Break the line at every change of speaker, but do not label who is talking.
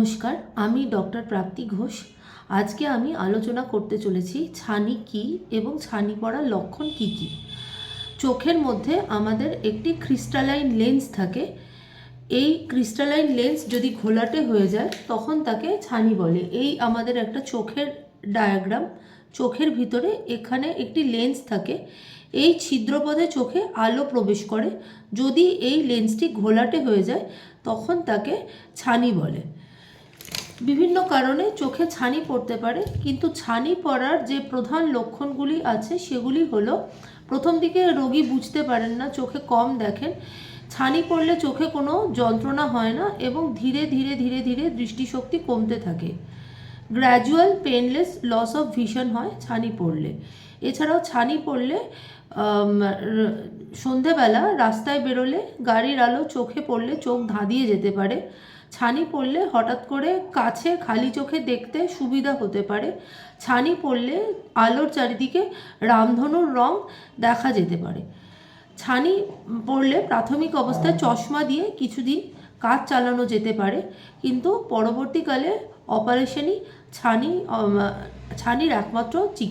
নমস্কার, আমি ডক্টর প্রাপ্তি ঘোষ। আজকে আমি আলোচনা করতে চলেছি ছানি কী এবং ছানি পড়ার লক্ষণ কী কী। চোখের মধ্যে আমাদের একটি ক্রিস্টালাইন লেন্স থাকে। এই ক্রিস্টালাইন লেন্স যদি ঘোলাটে হয়ে যায় তখন তাকে ছানি বলে। এই আমাদের একটা চোখের ডায়াগ্রাম। চোখের ভিতরে এখানে একটি লেন্স থাকে। এই ছিদ্রপথে চোখে আলো প্রবেশ করে। যদি এই লেন্সটি ঘোলাটে হয়ে যায় তখন তাকে ছানি বলে। বিভিন্ন কারণে চোখে ছানি পড়তে পারে, কিন্তু ছানি পড়ার যে প্রধান লক্ষণগুলি আছে সেগুলি হলো, প্রথম দিকে রোগী বুঝতে পারেন না, চোখে কম দেখেন। ছানি পড়লে চোখে কোনো যন্ত্রণা হয় না এবং ধীরে ধীরে ধীরে ধীরে দৃষ্টিশক্তি কমতে থাকে। Gradual painless loss of vision হয় ছানি পড়লে। এছাড়াও ছানি পড়লে সন্ধেবেলা রাস্তায় বেরোলে গাড়ির আলো চোখে পড়লে চোখ ধাঁধিয়ে যেতে পারে। ছানি পড়লে হঠাৎ করে কাছে খালি চোখে দেখতে সুবিধা হতে পারে। ছানি পড়লে আলোর চারিদিকে রামধনুর রং দেখা যেতে পারে। ছানি পড়লে প্রাথমিক অবস্থায় চশমা দিয়ে কিছুদিন কাজ চালানো যেতে পারে, কিন্তু পরবর্তীকালে অপারেশনই ছানির একমাত্র চিকিৎসা।